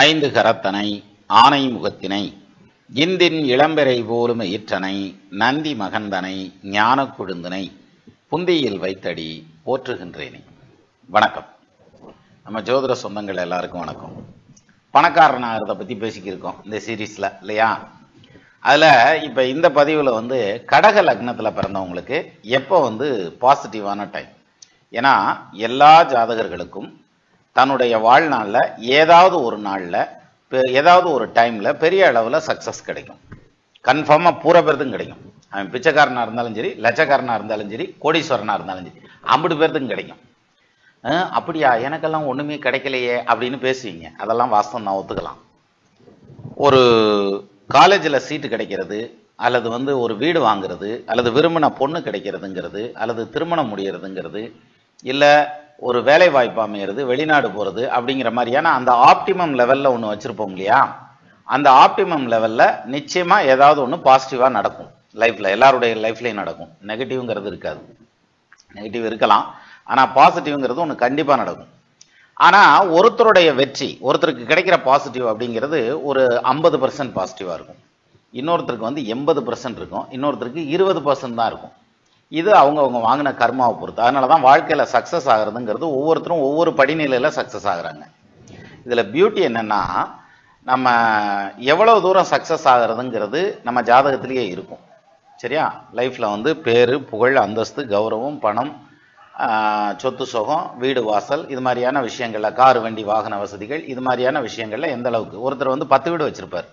ஐந்து கரத்தனை ஆனை முகத்தினை இந்தின் இளம்பெறை போலும் ஈற்றனை நந்தி மகந்தனை ஞான கொழுந்தனை புந்தியில் வைத்தடி போற்றுகின்றேனே. வணக்கம். நம்ம ஜோதிட சொந்தங்கள் எல்லாருக்கும் வணக்கம். பணக்காரன் ஆகிறத பற்றி பேசிக்கிருக்கோம் இந்த சீரீஸில் இல்லையா? அதில் இப்போ இந்த பதிவில் கடக லக்னத்தில் பிறந்தவங்களுக்கு எப்போ பாசிட்டிவான டைம். ஏன்னா எல்லா ஜாதகர்களுக்கும் தன்னுடைய வாழ்நாளில் ஏதாவது ஒரு நாளில் ஏதாவது ஒரு டைமில் பெரிய அளவில் சக்ஸஸ் கிடைக்கும். கன்ஃபார்மாக பூரா பேர்த்துக்கும் கிடைக்கும். அவன் பிச்சைக்காரனாக இருந்தாலும் சரி, லட்சக்காரனாக இருந்தாலும் சரி, கோடீஸ்வரனாக இருந்தாலும் சரி, 50 பேர்த்துக்கும் கிடைக்கும். அப்படியா, எனக்கெல்லாம் ஒன்றுமே கிடைக்கலையே அப்படின்னு பேசுவீங்க. அதெல்லாம் வாஸ்தவம் தான், ஒத்துக்கலாம். ஒரு காலேஜில் சீட்டு கிடைக்கிறது, அல்லது ஒரு வீடு வாங்குறது, அல்லது விரும்பின பொண்ணு கிடைக்கிறதுங்கிறது, அல்லது திருமணம் முடிகிறதுங்கிறது, இல்லை ஒரு வேலை வாய்ப்பு அமைகிறது, வெளிநாடு போகிறது அப்படிங்கிற மாதிரியான அந்த ஆப்டிமம் லெவலில் ஒன்று வச்சுருப்போம் இல்லையா? அந்த ஆப்டிமம் லெவலில் நிச்சயமாக ஏதாவது ஒன்று பாசிட்டிவாக நடக்கும் லைஃப்பில். எல்லாருடைய லைஃப்லையும் நடக்கும். நெகட்டிவ்ங்கிறது இருக்காது. நெகட்டிவ் இருக்கலாம், ஆனால் பாசிட்டிவ்ங்கிறது ஒன்று கண்டிப்பாக நடக்கும். ஆனால் ஒருத்தருடைய வெற்றி, ஒருத்தருக்கு கிடைக்கிற பாசிட்டிவ் அப்படிங்கிறது ஒரு 50% பாசிட்டிவாக இருக்கும். இன்னொருத்தருக்கு 80% இருக்கும். இன்னொருத்தருக்கு 20% தான் இருக்கும். இது அவங்க வாங்கின கர்மாவை பொறுத்து. அதனால தான் வாழ்க்கையில் சக்ஸஸ் ஆகிறதுங்கிறது ஒவ்வொருத்தரும் ஒவ்வொரு படிநிலையில் சக்ஸஸ் ஆகுறாங்க. இதில் பியூட்டி என்னென்னா, நம்ம எவ்வளோ தூரம் சக்ஸஸ் ஆகிறதுங்கிறது நம்ம ஜாதகத்திலேயே இருக்கும். சரியா? லைஃப்பில் பேர், புகழ், அந்தஸ்து, கௌரவம், பணம், சொத்து சுகம், வீடு வாசல், இது மாதிரியான விஷயங்களில், கார் வண்டி வாகன வசதிகள், இது மாதிரியான விஷயங்களில் எந்த அளவுக்கு. ஒருத்தர் 10 வீடு வச்சுருப்பார்,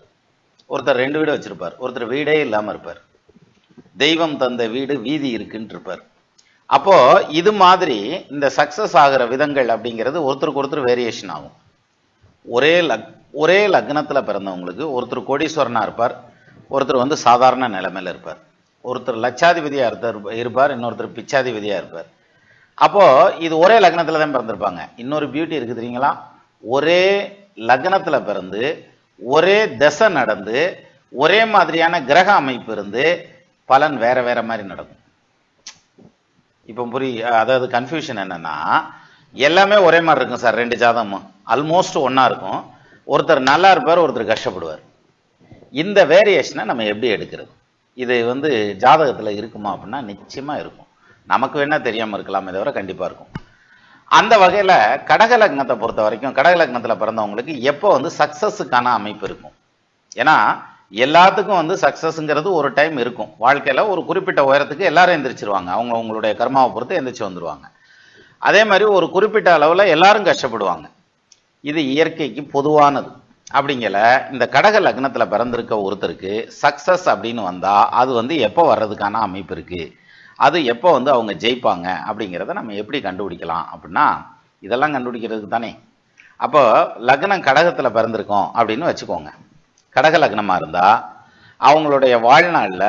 ஒருத்தர் 2 வீடு வச்சுருப்பார், ஒருத்தர் வீடே இல்லாமல் இருப்பார், தெய்வம் தந்த வீடு வீதி இருக்குன்னு இருப்பார். அப்போ இது மாதிரி இந்த சக்சஸ் ஆகிற விதங்கள் அப்படிங்கிறது ஒருத்தருக்கு ஒருத்தர் வேரியேஷன் ஆகும். ஒரே லக்னத்தில் பிறந்தவங்களுக்கு ஒருத்தர் கோடீஸ்வரனா இருப்பார், ஒருத்தர் சாதாரண நிலைமையில இருப்பார், ஒருத்தர் லட்சாதிபதியா இருப்பார், இன்னொருத்தர் பிச்சாதிபதியா இருப்பார். அப்போ இது ஒரே லக்னத்துல தான் பிறந்திருப்பாங்க. இன்னொரு பியூட்டி இருக்கு தெரியுங்களா? ஒரே லக்னத்துல பிறந்து ஒரே தசை நடந்து ஒரே மாதிரியான கிரக அமைப்பு இருந்து பலன் வேற வேற மாதிரி நடக்கும். இப்போ அதாவது கன்ஃபியூஷன் என்னன்னா, எல்லாமே ஒரே மாதிரி இருக்கும் சார். 2 ஜாதகமும் ஆல்மோஸ்ட் ஒன்னா இருக்கும். ஒருத்தர் நல்லா இருப்பார், ஒருத்தர் கஷ்டப்படுவார். இந்த வேரியேஷனை நம்ம எப்படி எடுக்கிறது? இது ஜாதகத்தில் இருக்குமா அப்படின்னா நிச்சயமா இருக்கும். நமக்கு வேணா தெரியாம இருக்கலாமே தவிர கண்டிப்பா இருக்கும். அந்த வகையில கடக லக்னத்தை பொறுத்த வரைக்கும், கடக லக்னத்தில் பிறந்தவங்களுக்கு எப்போ சக்சஸுக்கான அமைப்பு இருக்கும். ஏன்னா எல்லாத்துக்கும் சக்சஸ்ங்கிறது ஒரு டைம் இருக்கும். வாழ்க்கையில ஒரு குறிப்பிட்ட உயரத்துக்கு எல்லாரும் எந்திரிச்சிருவாங்க. அவங்களுடைய கர்மாவை பொறுத்து எந்திரிச்சு வந்துருவாங்க. அதே மாதிரி ஒரு குறிப்பிட்ட அளவுல எல்லாரும் கஷ்டப்படுவாங்க. இது இயற்கைக்கு பொதுவானது. அப்படிங்கல இந்த கடக லக்னத்துல பிறந்திருக்க ஒருத்தருக்கு சக்சஸ் அப்படின்னு வந்தா அது எப்போ வர்றதுக்கான அமைப்பு இருக்கு, அது எப்போ அவங்க ஜெயிப்பாங்க அப்படிங்கிறத நம்ம எப்படி கண்டுபிடிக்கலாம் அப்படின்னா, இதெல்லாம் கண்டுபிடிக்கிறதுக்கு தானே. அப்போ லக்னம் கடகத்துல பிறந்திருக்கோம் அப்படின்னு வச்சுக்கோங்க. கடக லக்னமா இருந்தா அவங்களுடைய வாழ்நாளில்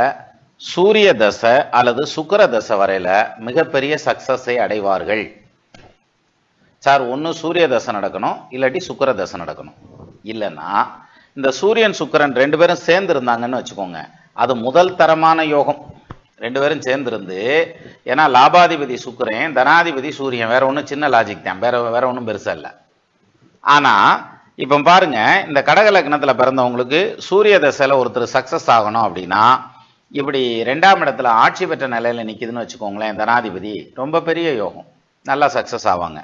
சூரிய தசை அல்லது சுக்கிர தசை வரையில மிகப்பெரிய சக்சஸை அடைவார்கள். சார், ஒன்று சூரிய தசை நடக்கணும், இல்லாட்டி சுக்கிர தசை நடக்கணும். இல்லைன்னா இந்த சூரியன் சுக்கிரன் 2 பேரும் சேர்ந்து இருந்தாங்கன்னு வச்சுக்கோங்க, அது முதல் தரமான யோகம். 2 பேரும் சேர்ந்துருந்து, ஏன்னா லாபாதிபதி சுக்கிரன், தனாதிபதி சூரியன், வேற ஒன்றும் சின்ன லாஜிக் தான், வேற ஒன்றும் பெருசா இல்லை. ஆனா இப்ப பாருங்க, இந்த கடக லக்னத்துல பிறந்தவங்களுக்கு சூரிய தசையில ஒருத்தர் சக்சஸ் ஆகணும் அப்படின்னா, இப்படி 2ஆம் இடத்துல ஆட்சி பெற்ற நிலையில நிக்குதுன்னு வச்சுக்கோங்களேன், தனாதிபதி, ரொம்ப பெரிய யோகம், நல்லா சக்சஸ் ஆவாங்க.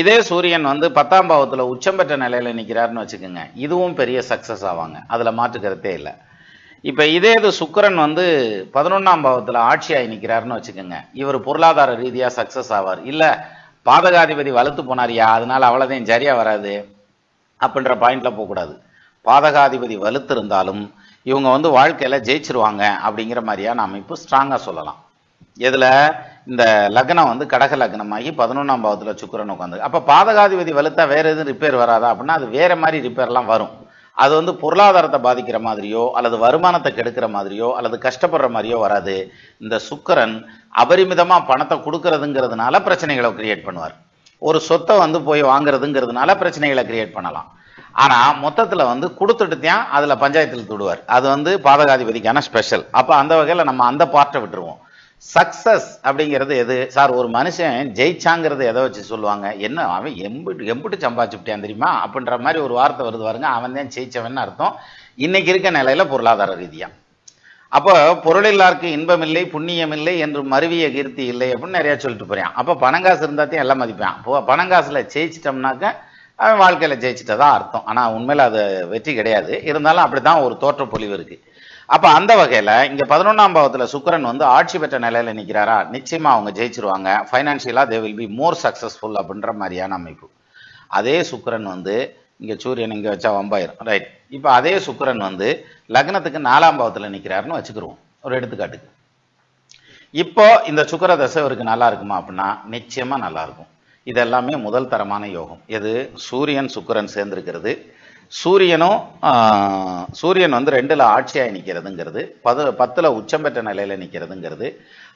இதே சூரியன் 10ஆம் பாவத்துல உச்சம் பெற்ற நிலையில நிக்கிறாருன்னு வச்சுக்கோங்க, இதுவும் பெரிய சக்சஸ் ஆவாங்க, அதுல மாற்றுக்கிறதே இல்லை. இப்ப இதே இது சுக்கிரன் 11ஆம் பாவத்துல ஆட்சியாகி நிக்கிறாருன்னு வச்சுக்கோங்க, இவர் பொருளாதார ரீதியா சக்சஸ் ஆவார். இல்ல பாதகாதிபதி வலுத்து போனாரியா, அதனால அவ்வளவுதான் சரியா வராது அப்படின்ற பாயிண்ட்ல போகக்கூடாது. பாதகாதிபதி வலுத்து இருந்தாலும் இவங்க வாழ்க்கையில ஜெயிச்சிருவாங்க அப்படிங்கிற மாதிரியான அமைப்பு ஸ்ட்ராங்கா சொல்லலாம். இதுல இந்த லக்னம் கடக லக்னமாகி 11ஆம் பாவத்துல சுக்கிரன் உட்காந்து, அப்ப பாதகாதிபதி வலுத்தா வேற எதுவும் ரிப்பேர் வராதா அப்படின்னா, அது வேற மாதிரி ரிப்பேர்லாம் வரும். அது பொருளாதாரத்தை பாதிக்கிற மாதிரியோ அல்லது வருமானத்தை கெடுக்கிற மாதிரியோ அல்லது கஷ்டப்படுற மாதிரியோ வராது. இந்த சுக்கிரன் அபரிமிதமா பணத்தை கொடுக்கறதுங்கிறதுனால பிரச்சனைகளை கிரியேட் பண்ணுவார். ஒரு சொத்தை போய் வாங்குறதுங்கிறதுனால பிரச்சனைகளை கிரியேட் பண்ணலாம். ஆனா மொத்தத்துல கொடுத்துட்டு தான் அதுல பஞ்சாயத்தில் தொடுவார். அது பாதகாதிபதிக்கான ஸ்பெஷல். அப்ப அந்த வகையில நம்ம அந்த பார்ட்டை விட்டுருவோம். சக்சஸ் அப்படிங்கிறது எது சார்? ஒரு மனுஷன் ஜெயிச்சாங்கிறது எதை வச்சு சொல்லுவாங்க? என்ன அவன் எம்பிட்டு சம்பாதிச்சுட்டான் தெரியுமா அப்படின்ற மாதிரி ஒரு வார்த்தை வருது பாருங்க, அவன் தான் ஜெயிச்சவன் அர்த்தம் இன்னைக்கு இருக்க நிலையில பொருளாதார ரீதியா. அப்போ பொருளில்லாருக்கு இன்பம் இல்லை புண்ணியம் இல்லை என்று மருவிய கீர்த்தி இல்லை அப்படின்னு நிறைய சொல்லிட்டு போறான். அப்போ பணங்காசு இருந்தாத்தையும் எல்லாம் மதிப்பான். இப்போ பணங்காசுல ஜெயிச்சிட்டோம்னாக்க அவன் வாழ்க்கையில ஜெயிச்சிட்டதா அர்த்தம். ஆனா உண்மையில அது வெற்றி கிடையாது. இருந்தாலும் அப்படித்தான் ஒரு தோற்ற பொலிவு இருக்கு. அப்ப அந்த வகையில இங்க 11ஆம் பாவத்துல சுக்கிரன் வந்து ஆட்சி பெற்ற நிலையில நிக்கிறாரா, நிச்சயமா அவங்க ஜெயிச்சிருவாங்க. ஃபைனான்சியலா they will be more successful அப்படின்ற மாதிரியான அமைப்பு. அதே சுக்கிரன் வந்து இங்க சூரியன் இங்க வச்சா வம்பாயிரும், ரைட்? இப்ப அதே சுக்கிரன் வந்து லக்னத்துக்கு 4ஆம் பாவத்துல நிக்கிறாருன்னு வச்சுக்கிருவோம் ஒரு எடுத்துக்காட்டுக்கு. இப்போ இந்த சுக்கிர தசை இவருக்கு நல்லா இருக்குமா அப்படின்னா நிச்சயமா நல்லா இருக்கும். இது எல்லாமே முதல் தரமான யோகம். எது? சூரியன் சுக்கிரன் சேர்ந்திருக்கிறது. சூரியன் வந்து 2ல ஆட்சியாய் நிற்கிறதுங்கிறது, 10ல உச்சம் பெற்ற நிலையில நிற்கிறதுங்கிறது,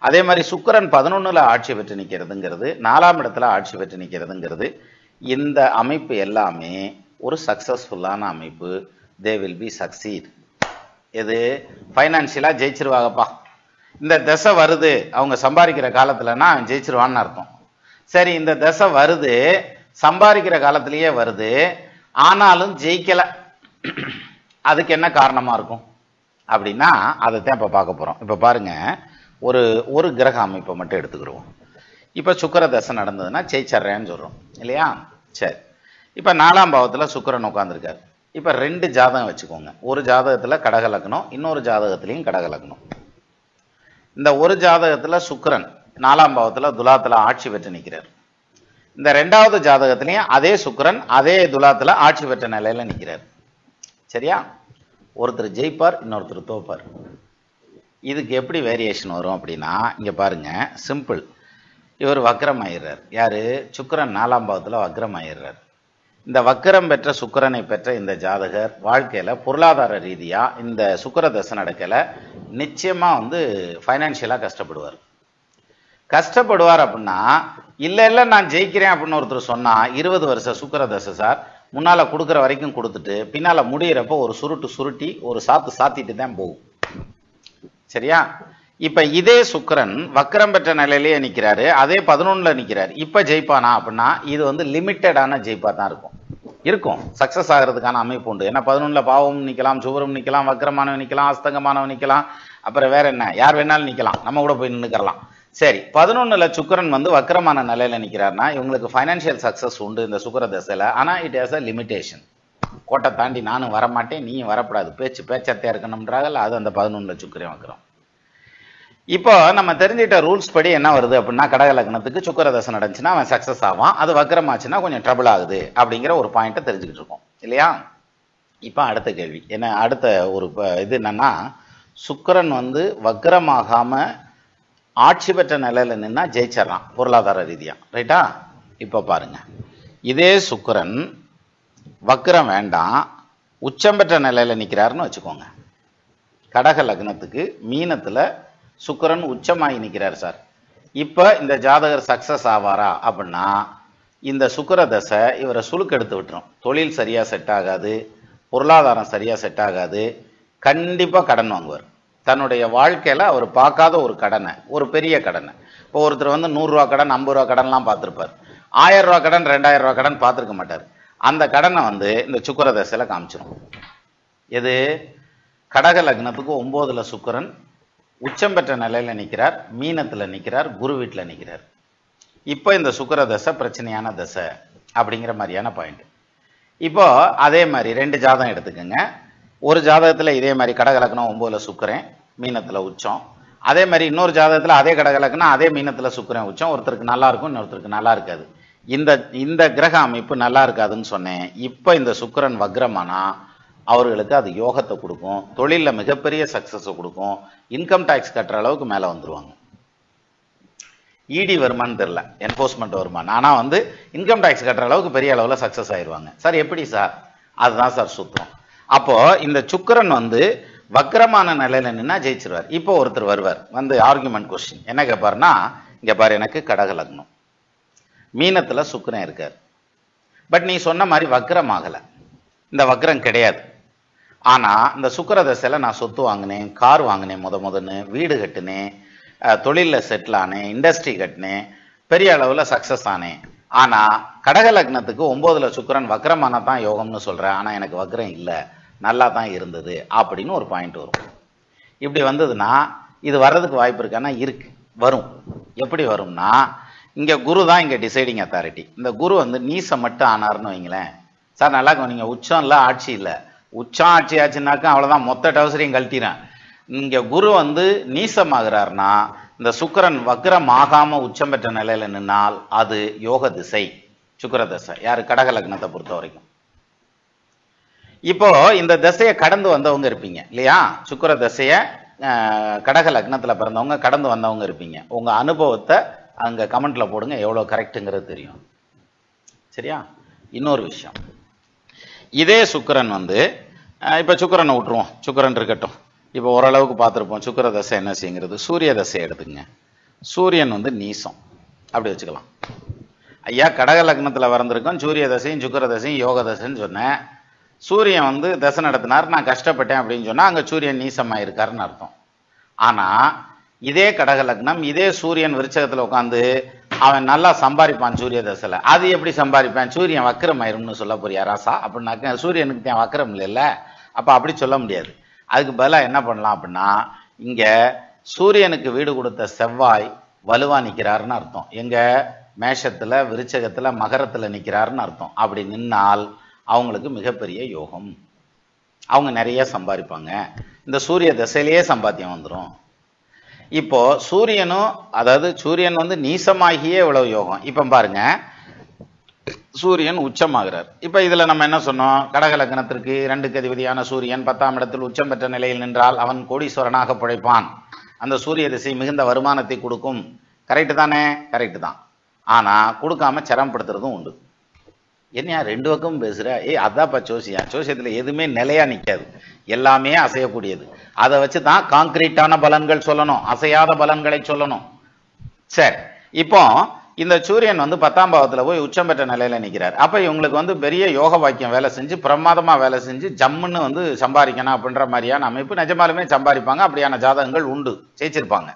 அதே மாதிரி சுக்கிரன் 11ல ஆட்சி பெற்று நிற்கிறதுங்கிறது, 4ஆம் இடத்துல ஆட்சி பெற்று நிற்கிறதுங்கிறது, இந்த அமைப்பு எல்லாமே ஒரு சக்சஸ்ஃபுல்லான அமைப்பு. தே வில் பி சக்சீட். எது? ஃபைனான்சியலா ஜெயிச்சிருவாங்கப்பா. இந்த தசை வருது அவங்க சம்பாதிக்கிற காலத்துலன்னா அவன் ஜெயிச்சிருவான்னு அர்த்தம். சரி, இந்த தசை வருது சம்பாதிக்கிற காலத்திலேயே வருது, ஆனாலும் ஜெயிக்கல, அதுக்கு என்ன காரணமா இருக்கும் அப்படின்னா அதைத்தான் இப்ப பார்க்க போறோம். இப்ப பாருங்க, ஒரு கிரக அமைப்பை மட்டும் எடுத்துக்கிறோம். இப்ப சுக்கிர தசை நடந்ததுன்னா ஜெயிச்சர்றேன்னு சொல்றோம் இல்லையா? சரி, இப்ப 4ஆம் பாவத்துல சுக்கிரன் உட்கார்ந்துருக்காரு. இப்ப 2 ஜாதகம் வச்சுக்கோங்க. ஒரு ஜாதகத்துல கடக லக்னம், இன்னொரு ஜாதகத்திலையும் கடக லக்னம். இந்த ஒரு ஜாதகத்துல சுக்கிரன் 4ஆம் பாவத்துல துலாத்துல ஆட்சி பெற்று நிற்கிறார். இந்த 2வது ஜாதகத்திலையும் அதே சுக்கிரன் அதே துலாத்துல ஆட்சி பெற்ற நிலையில நிற்கிறார். சரியா? ஒருத்தர் ஜெயிப்பார், இன்னொருத்தர் தோப்பார். இதுக்கு எப்படி வேரியேஷன் வரும் அப்படின்னா இங்க பாருங்க, சிம்பிள். இவர் வக்ரம் ஆயிடுறார். யாரு? சுக்கிரன் 4ஆம் பாவத்துல வக்ரம் ஆயிடுறார். இந்த வக்ரம் பெற்ற சுக்கிரனை பெற்ற இந்த ஜாதகர் வாழ்க்கையில பொருளாதார ரீதியா இந்த சுக்கிர தசை நடக்கல நிச்சயமா வந்து ஃபைனான்சியலா கஷ்டப்படுவார். அப்படின்னா இல்ல நான் ஜெயிக்கிறேன் அப்படின்னு ஒருத்தர் சொன்னா 20 வருஷம் சுக்கிர தசை சார், முன்னால கொடுக்குற வரைக்கும் கொடுத்துட்டு பின்னால முடியிறப்ப ஒரு சுருட்டி ஒரு சாத்திட்டு தான் போகும். சரியா? இப்ப இதே சுக்கிரன் வக்ரம் பெற்ற நிலையிலேயே நிக்கிறாரு, அதே 11ல நிக்கிறாரு. இப்ப ஜெயிப்பானா அப்படின்னா இது வந்து லிமிட்டடான ஜெயிப்பா தான் இருக்கும். சக்சஸ் ஆகிறதுக்கான அமைப்பு உண்டு. ஏன்னா 11ல பாவம் நிக்கலாம், சுவரும் நிக்கலாம், வக்ரமானவன் நிக்கலாம், அஸ்தங்கமானவன் நிக்கலாம், அப்புறம் வேற என்ன, யார் வேணாலும் நிக்கலாம், நம்ம கூட போய் நின்னுக்கலாம். சரி, 11ல சுக்கிரன் வந்து வக்ரமான நிலையில நிக்கிறாருன்னா இவங்களுக்கு ஃபைனான்சியல் சக்சஸ் உண்டு இந்த சுக்கிர தசையில. ஆனா இட் ஹேஸ் அ லிமிடேஷன். கோட்டை தாண்டி நானும் வரமாட்டேன் நீயும் வரக்கூடாது, பேச்சத்தையா இருக்கணும்ன்றாங்கல்ல, அது அந்த 11ல சுக்கிரன் வக்ரம். இப்போ நம்ம தெரிஞ்சிட்ட ரூல்ஸ் படி என்ன வருது அப்படின்னா கடக லக்னத்துக்கு சுக்கிர தசை நடந்துச்சுன்னா அவன் சக்சஸ் ஆவான், அது வக்ரம் ஆச்சுன்னா கொஞ்சம் ட்ரபிள் ஆகுது அப்படிங்கிற ஒரு பாயிண்ட்டை தெரிஞ்சுக்கிட்டு இருக்கோம் இல்லையா? இப்ப அடுத்த கேள்வி என்ன, அடுத்த ஒரு இது என்னன்னா, சுக்கிரன் வந்து வக்ரமாகாம ஆட்சி பெற்ற நிலையில நின்னா ஜெயிச்சிடறான் பொருளாதார ரீதியா, ரைட்டா? இப்ப பாருங்க, இதே சுக்கிரன் வக்ரம் வேண்டாம் உச்சம் பெற்ற நிலையில நிக்கிறாருன்னு வச்சுக்கோங்க. கடக லக்னத்துக்கு மீனத்துல சுக்கிரன் உச்சமாகி நிற்கிறார் சார். இப்ப இந்த ஜாதகர் சக்சஸ் ஆவாரா அப்படின்னா இந்த சுக்கிர தசை இவரை சுலுக்கு எடுத்து விட்டுரும். தொழில் சரியா செட் ஆகாது, பொருளாதாரம் சரியா செட் ஆகாது, கண்டிப்பா கடன் வாங்குவார். தன்னுடைய வாழ்க்கையில அவர் பார்க்காத ஒரு கடனை, ஒரு பெரிய கடனை, இப்போ ஒருத்தர் வந்து 100 ரூபா கடன் 50 ரூபா கடன்லாம் பார்த்துருப்பார், 1000 ரூபா கடன் 2000 ரூபா கடன் பார்த்துருக்க மாட்டார். அந்த கடனை வந்து இந்த சுக்கிர தசையில காமிச்சிடும். எது? கடக லக்னத்துக்கு 9ல சுக்கிரன் உச்சம் பெற்ற நிலையில நிற்கிறார், மீனத்துல நிற்கிறார், குரு வீட்டில் நிற்கிறார். இப்போ இந்த சுக்கிர தசை பிரச்சனையான தசை அப்படிங்கிற மாதிரியான பாயிண்ட். இப்போ அதே மாதிரி 2 ஜாதகம் எடுத்துக்கோங்க. ஒரு ஜாதகத்துல இதே மாதிரி கடக லக்னம் 9ல சுக்கிரன் மீனத்துல உச்சம், அதே மாதிரி இன்னொரு ஜாதகத்துல அதே கடக லக்னம் அதே மீனத்துல சுக்கிரன் உச்சம். ஒருத்தருக்கு நல்லா இருக்கும், இன்னொருத்தருக்கு நல்லா இருக்காது. இந்த கிரக அமைப்பு நல்லா இருக்காதுன்னு சொன்னேன். இப்ப இந்த சுக்கிரன் வக்ரமானா அவர்களுக்கு அது யோகத்தை கொடுக்கும், தொழில மிகப்பெரிய சக்சஸ் கொடுக்கும், இன்கம் டாக்ஸ் கட்டுற அளவுக்கு மேல வந்துருவாங்க. இடி வருமானு தெரியல, என்போர்ஸ்மெண்ட் வருமானம், ஆனா வந்து இன்கம் டாக்ஸ் கட்டுற அளவுக்கு பெரிய அளவுல சக்சஸ் ஆயிடுவாங்க. சார் எப்படி சார்? அதுதான் சார் சுத்தம். அப்போ இந்த சுக்கிரன் வந்து வக்ரமான நிலையில நின்னா ஜெயிச்சிருவார். இப்போ ஒருத்தர் வருவார் வந்து ஆர்குமெண்ட் கொஸ்டின் என்ன கேட்பாருன்னா, இங்க பாரு எனக்கு கடக லக்னம் மீனத்துல சுக்கிரன் இருக்கார், பட் நீ சொன்ன மாதிரி வக்ரம் ஆகல, இந்த வக்ரம் கிடையாது. ஆனா இந்த சுக்கிர தசையில நான் சொத்து வாங்கினேன், கார் வாங்கினேன், முதன்னு வீடு கட்டினேன், தொழிலில் செட்டில் ஆனேன், இண்டஸ்ட்ரி கட்டினேன், பெரிய அளவில் சக்ஸஸ் ஆனேன். ஆனால் கடக லக்னத்துக்கு 9ல் சுக்கிரன் வக்ரமான தான் யோகம்னு சொல்கிறேன், ஆனால் எனக்கு வக்ரம் இல்லை, நல்லா தான் இருந்தது அப்படின்னு ஒரு பாயிண்ட் வரும். இப்படி வந்ததுன்னா இது வர்றதுக்கு வாய்ப்பு இருக்கான்னா இருக்கு, வரும். எப்படி வரும்னா, இங்கே குரு தான் இங்கே டிசைடிங் அத்தாரிட்டி. இந்த குரு வந்து நீசம் மட்டும் ஆனார்னு வைங்களேன். சார் நல்லா நீங்கள் உச்சம் இல்லை ஆட்சி இல்லை, உச்சம் ஆட்சி ஆச்சுனாக்கா அவ்வளோதான், மொத்த டவுசரையும் கழட்டிறேன். இங்கே குரு வந்து நீசமாகிறார்னா, இந்த சுக்கிரன் வக்ரம் ஆகாம உச்சம் பெற்ற நிலையில நின்னால் அது யோக திசை, சுக்கிர தசை. யாரு? கடக லக்னத்தை பொறுத்த வரைக்கும். இப்போ இந்த தசையை கடந்து வந்தவங்க இருப்பீங்க இல்லையா? சுக்கிர தசையை கடக லக்னத்துல பிறந்தவங்க கடந்து வந்தவங்க இருப்பீங்க. உங்க அனுபவத்தை அங்க கமெண்ட்ல போடுங்க, எவ்வளவு கரெக்டுங்கிறது தெரியும். சரியா? இன்னொரு விஷயம், இதே சுக்கிரன் வந்து இப்ப சுக்கிரனை விட்டுருவோம், சுக்கிரன் இருக்கட்டும். இப்போ ஓரளவுக்கு பார்த்துருப்போம் சுக்கிர தசை என்ன செய்யுங்கிறது. சூரிய தசையை எடுத்துக்கங்க. சூரியன் வந்து நீசம், அப்படி வச்சுக்கலாம். ஐயா கடக லக்னத்தில் வந்திருக்கோம், சூரிய தசையும் சுக்கிர தசையும் யோக தசைன்னு சொன்னேன். சூரியன் வந்து தசை நடத்தினார், நான் கஷ்டப்பட்டேன் அப்படின்னு சொன்னால் அங்கே சூரியன் நீசமாக இருக்காருன்னு அர்த்தம். ஆனால் இதே கடக லக்னம், இதே சூரியன் விருச்சகத்தில் உட்காந்து அவன் நல்லா சம்பாதிப்பான் சூரிய தசையில். அது எப்படி சம்பாதிப்பான்? சூரியன் வக்கரம் ஆயிரும்னு சொல்ல போறியா ராசா? அப்படின்னாக்க சூரியனுக்கு தான் வக்கரம் இல்லைல்ல, அப்போ அப்படி சொல்ல முடியாது. அதுக்கு பதிலாக என்ன பண்ணலாம் அப்படின்னா, இங்கே சூரியனுக்கு வீடு கொடுத்த செவ்வாய் வலுவா நிற்கிறாருன்னு அர்த்தம். எங்க மேஷத்தில், விருச்சகத்தில், மகரத்தில் நிற்கிறாருன்னு அர்த்தம். அப்படி நின்னால் அவங்களுக்கு மிகப்பெரிய யோகம், அவங்க நிறைய சம்பாதிப்பாங்க. இந்த சூரிய தசையிலேயே சம்பாத்தியம் வந்துடும். இப்போ சூரியனும், அதாவது சூரியன் வந்து நீசமாகியே இவ்வளவு யோகம். இப்போ பாருங்க, சூரியன் உச்சமாகிறார். இப்ப இதுல நம்ம என்ன சொன்னோம்? கடக லக்னத்திற்கு 2க்கு அதிபதியான சூரியன் 10ஆம் இடத்தில் உச்சம் பெற்ற நிலையில் நின்றால் அவன் கோடீஸ்வரனாக பிழைப்பான், அந்த சூரிய திசை மிகுந்த வருமானத்தை கொடுக்கும். கரெக்டு தானே? கரெக்டு தான். ஆனா கொடுக்காம சிரமப்படுத்துறதும் உண்டு. என்னையா 2 பக்கமும் பேசுற? அதாப்பா ஜோசியா, ஜோசியத்துல எதுவுமே நிலையா நிக்காது, எல்லாமே அசையக்கூடியது. அதை வச்சு தான் கான்கிரீட்டான பலன்கள் சொல்லணும், அசையாத பலன்களை சொல்லணும். சரி, இப்போ இந்த சூரியன் வந்து 10ஆம் பாவத்துல போய் உச்சம் பெற்ற நிலையில நிற்கிறார். அப்ப இவங்களுக்கு வந்து பெரிய யோக வாக்கியம் வேலை செஞ்சு, பிரமாதமா வேலை செஞ்சு, ஜம்முன்னு வந்து சம்பாதிக்கணும் அப்படின்ற மாதிரியான அமைப்பு நிஜமாலுமே சம்பாதிப்பாங்க. அப்படியான ஜாதகங்கள் உண்டு, ஜெயிச்சிருப்பாங்க.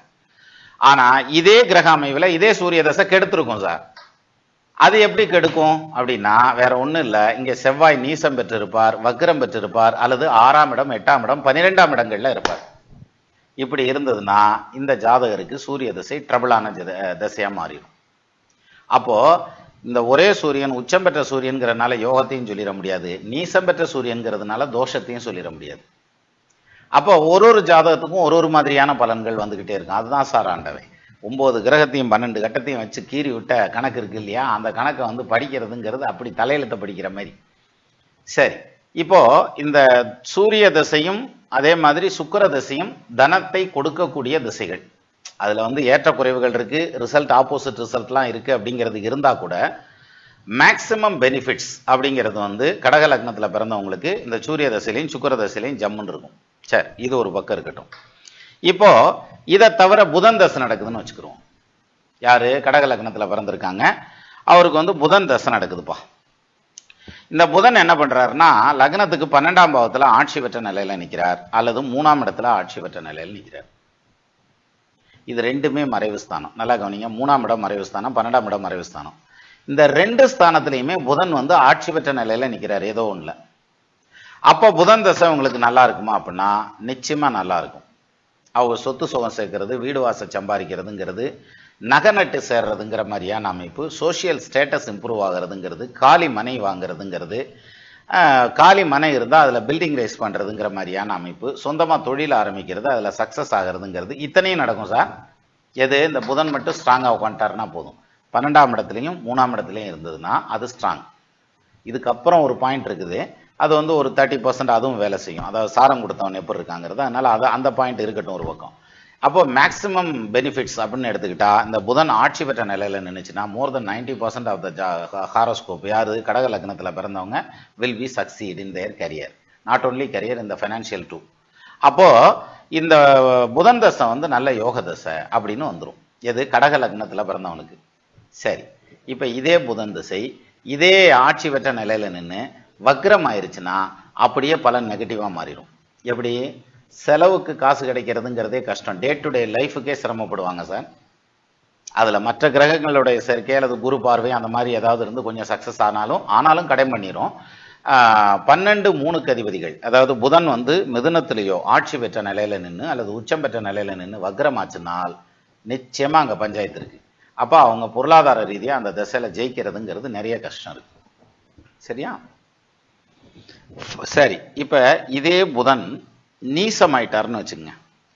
ஆனா இதே கிரக அமைவுல இதே சூரிய தசை கெடுத்திருக்கும் சார். அது எப்படி கெடுக்கும் அப்படின்னா, வேற ஒண்ணும் இல்ல, இங்க செவ்வாய் நீசம் பெற்றிருப்பார், வக்ரம் பெற்றிருப்பார், அல்லது 6ஆம் இடம், 8ஆம் இடம், 12ஆம் இடங்கள்ல இருப்பார். இப்படி இருந்ததுன்னா இந்த ஜாதகருக்கு சூரிய தசை ட்ரபிளான தசையா மாறிடும். அப்போ இந்த ஒரே சூரியன் உச்சம் பெற்ற சூரியன்கிறதுனால யோகத்தையும் சொல்லிட முடியாது, நீசம் பெற்ற சூரியன்கிறதுனால தோஷத்தையும் சொல்லிட முடியாது. அப்போ ஒரு ஜாதகத்துக்கும் ஒரு மாதிரியான பலன்கள் வந்துகிட்டே இருக்கும். அதுதான் சார் ஆண்டவன் 9 கிரகத்தையும் 12 கட்டத்தையும் வச்சு கீறி விட்ட கணக்கு இருக்கு இல்லையா? அந்த கணக்கை வந்து படிக்கிறதுங்கிறது அப்படி தலையெழுத்த படிக்கிற மாதிரி. சரி, இப்போ இந்த சூரிய தசையும் அதே மாதிரி சுக்கிர தசையும் தனத்தை கொடுக்கக்கூடிய திசைகள். அதுல வந்து ஏற்ற குறைவுகள் இருக்கு, ரிசல்ட் ஆப்போசிட் ரிசல்ட்லாம் இருக்கு. அப்படிங்கிறது இருந்தா கூட மேக்சிமம் பெனிஃபிட்ஸ் அப்படிங்கிறது வந்து கடக லக்னத்துல பிறந்தவங்களுக்கு இந்த சூரிய தசையிலையும் சுக்கிர தசையிலையும் ஜம்முன்னு இருக்கும். சரி, இது ஒரு பக்கம் இருக்கட்டும். இப்போ இதை தவிர புதன் தசை நடக்குதுன்னு வச்சுக்கிறோம். யாரு? கடக லக்னத்துல பிறந்திருக்காங்க, அவருக்கு வந்து புதன் தசை நடக்குதுப்பா. இந்த புதன் என்ன பண்றாருன்னா, லக்னத்துக்கு 12ஆம் பாவத்துல ஆட்சி பெற்ற நிலையில நிற்கிறார், அல்லது 3ஆம் இடத்துல ஆட்சி பெற்ற நிலையில் நிற்கிறார். இது ரெண்டுமே மறைவு ஸ்தானம். நல்லா கவனிங்க, 3ஆம் இடம் மறைவு ஸ்தானம், 12ஆம் இடம் மறைவு ஸ்தானம். இந்த 2 ஸ்தானத்திலையுமே புதன் வந்து ஆட்சி பெற்ற நிலையில நிற்கிறார் ஏதோ ஒண்ணுல. அப்போ புதன் தசை உங்களுக்கு நல்லா இருக்குமா அப்படின்னா நிச்சயமா நல்லா இருக்கும். அவங்க சொத்து சுகம் சேர்க்கறது, வீடு வாசல் சம்பாதிக்கிறதுங்கிறது, நகை நட்டு சேர்றதுங்கிற மாதிரியான அமைப்பு, சோசியல் ஸ்டேட்டஸ் இம்ப்ரூவ் ஆகிறதுங்கிறது, காலி மனை வாங்குறதுங்கிறது, காலி மனை இருந்தால் அதில் பில்டிங் ரைஸ் பண்ணுறதுங்கிற மாதிரியான அமைப்பு, சொந்தமாக தொழில் ஆரம்பிக்கிறது, அதில் சக்ஸஸ் ஆகிறதுங்கிறது இத்தனையும் நடக்கும் சார். எது? இந்த புதன் மட்டும் ஸ்ட்ராங்காக உட்காந்துட்டாருன்னா போதும். 12ஆம் இடத்துலையும் 3ஆம் இடத்துலையும் இருந்ததுன்னா அது ஸ்ட்ராங். இதுக்கப்புறம் ஒரு பாயிண்ட் இருக்குது, அது வந்து ஒரு 30% அதுவும் வேலை செய்யும். அதாவது சாரம் கொடுத்தவன் எப்படி இருக்காங்கிறது. அதனால அந்த பாயிண்ட் இருக்கட்டும் ஒரு பக்கம். அப்போ மேக்சிமம் பெனிஃபிட்ஸ் அப்படின்னு எடுத்துக்கிட்டா, இந்த புதன் ஆட்சி பெற்ற நிலையில நின்றுச்சுன்னா மோர் தென் 90% ஆஃப் த ஹாரோஸ்கோப் யாரு? கடக லக்னத்துல பிறந்தவங்க will be succeed in there career, not only career, இந்த ஃபைனான்சியல் டூ. அப்போ இந்த புதன் தசை வந்து நல்ல யோக தசை அப்படின்னு வந்துடும். எது? கடக லக்னத்துல பிறந்தவனுக்கு. சரி, இப்ப இதே புதன் தசை இதே ஆட்சி பெற்ற நிலையில நின்று வக்ரம் ஆயிருச்சுன்னா அப்படியே பலன் நெகட்டிவா மாறிடும். எப்படி? செலவுக்கு காசு கிடைக்கிறதுங்கிறதே கஷ்டம். டே டு டே லைஃபுக்கே சிரமப்படுவாங்க சார். அதில் மற்ற கிரகங்களுடைய சேர்க்கை அல்லது குரு பார்வை அந்த மாதிரி ஏதாவது இருந்து கொஞ்சம் சக்ஸஸ் ஆனாலும் கடை பண்ணிடும். 12 அதிபதிகள், அதாவது புதன் வந்து மிதுனத்திலேயோ ஆட்சி பெற்ற நிலையில நின்று அல்லது உச்சம் பெற்ற நிலையில நின்று வக்ரமாச்சுனால் நிச்சயமா அங்கே பஞ்சாயத்து இருக்கு. அப்போ அவங்க பொருளாதார ரீதியாக அந்த திசையில ஜெயிக்கிறதுங்கிறது நிறைய கஷ்டம் இருக்கு. சரியா? சரி, இப்போ இதே புதன் நீசமாயிட்டார்னு வச்சுங்க.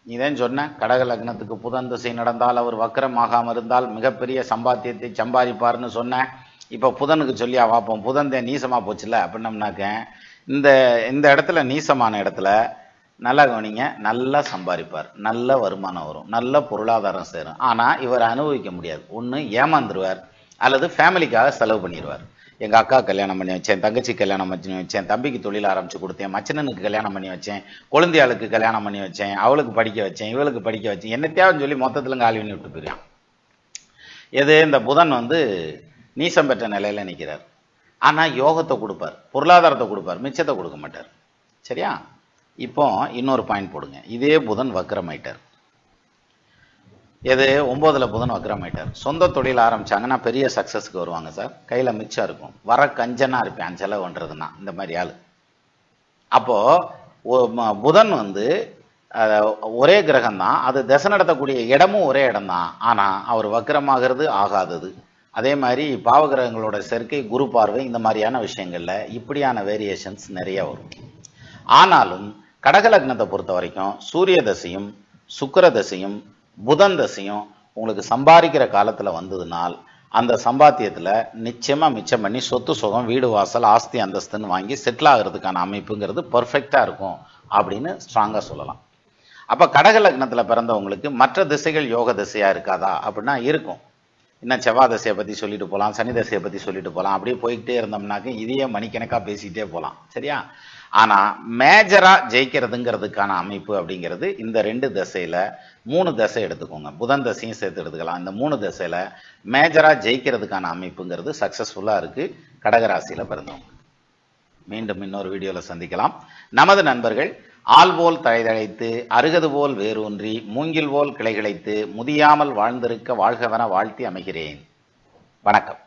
இதேன்னு சொன்னேன், கடக லக்னத்துக்கு புதன் திசை நடந்தால் அவர் வக்கரம் ஆகாமல் இருந்தால் மிகப்பெரிய சம்பாத்தியத்தை சம்பாதிப்பார்னு சொன்னேன். இப்போ புதனுக்கு சொல்லியா பார்ப்போம், புதன் நீசமாக போச்சுல்ல அப்படின்னம்னாக்க இந்த இடத்துல நீசமான இடத்துல நல்லா கவனிங்க, நல்லா சம்பாதிப்பார், நல்ல வருமானம் வரும், நல்ல பொருளாதாரம் சேரும். ஆனால் இவர் அனுபவிக்க முடியாது. ஒன்று ஏமாந்துருவார் அல்லது ஃபேமிலிக்காக செலவு பண்ணிடுவார். எங்கள் அக்கா கல்யாணம் பண்ணி வச்சேன், தங்கச்சி கல்யாணம் பண்ணி வச்சேன், தம்பிக்கு தொழில் ஆரம்பித்து கொடுத்தேன், மச்சனனுக்கு கல்யாணம் பண்ணி வச்சேன், குழந்தையாளுக்கு கல்யாணம் பண்ணி வச்சேன், அவளுக்கு படிக்க வச்சேன், இவளுக்கு படிக்க வச்சேன், என்ன தேவைன்னு சொல்லி மொத்தத்தில் காலி பண்ணி விட்டு போயிடான். எது? இந்த புதன் வந்து நீசம் பெற்ற நிலையில் நிற்கிறார். ஆனால் யோகத்தை கொடுப்பார், பொருளாதாரத்தை கொடுப்பார், மிச்சத்தை கொடுக்க மாட்டார். சரியா? இப்போ இன்னொரு பாயிண்ட் போடுங்க. இதே புதன் வக்ரமாயிட்டார். எது? 9ல் புதன் வக்ரமாயிட்டார். சொந்த தொழில் ஆரம்பிச்சாங்கன்னா பெரிய சக்ஸஸ்க்கு வருவாங்க சார். கையில் மிச்சம் இருக்கும், வர கஞ்சனா இருப்பேன் செலவு பண்ணுறதுன்னா இந்த மாதிரி ஆள். அப்போது புதன் வந்து ஒரே கிரகம் தான், அது திசை நடத்தக்கூடிய இடமும் ஒரே இடம் தான். ஆனால் அவர் வக்ரமாகிறது ஆகாதது. அதே மாதிரி பாவகிரகங்களோட சேர்க்கை, குரு பார்வை, இந்த மாதிரியான விஷயங்கள்ல இப்படியான வேரியேஷன்ஸ் நிறைய வரும். ஆனாலும் கடக லக்னத்தை பொறுத்த வரைக்கும் சூரிய தசையும் சுக்கிர தசையும் புதன் தசையும் உங்களுக்கு சம்பாதிக்கிற காலத்தில் வந்ததுனால் அந்த சம்பாத்தியத்தில் நிச்சயமாக மிச்சம் பண்ணி சொத்து சுகம், வீடு வாசல், ஆஸ்தி அந்தஸ்துன்னு வாங்கி செட்டில் ஆகிறதுக்கான அமைப்புங்கிறது பர்ஃபெக்டாக இருக்கும் அப்படின்னு ஸ்ட்ராங்காக சொல்லலாம். அப்போ கடக லக்னத்தில் பிறந்தவங்களுக்கு மற்ற திசைகள் யோக திசையாக இருக்காதா அப்படின்னா இருக்கும். இன்னும் செவ்வாய் தசையை பற்றி சொல்லிட்டு போகலாம், சனி தசையை பற்றி சொல்லிட்டு போகலாம். அப்படியே போய்கிட்டே இருந்தோம்னாக்க இதையே மணிக்கணக்காக பேசிகிட்டே போகலாம். சரியா? ஆனால் மேஜராக ஜெயிக்கிறதுங்கிறதுக்கான அமைப்பு அப்படிங்கிறது இந்த 2 திசையில் 3 திசை எடுத்துக்கோங்க. புதன் தசையும் சேர்த்து எடுத்துக்கலாம். இந்த 3 திசையில் மேஜராக ஜெயிக்கிறதுக்கான அமைப்புங்கிறது சக்ஸஸ்ஃபுல்லாக இருக்குது கடகராசியில் பிறந்தவங்க. மீண்டும் இன்னொரு வீடியோவில் சந்திக்கலாம். நமது நண்பர்கள் ஆள் போல் தழைதழைத்து, அருகது போல் வேரூன்றி, மூங்கில் போல் கிளைகிழைத்து, முதியாமல் வாழ்ந்திருக்க வாழ்கவென வாழ்த்தி அமைகிறேன். வணக்கம்.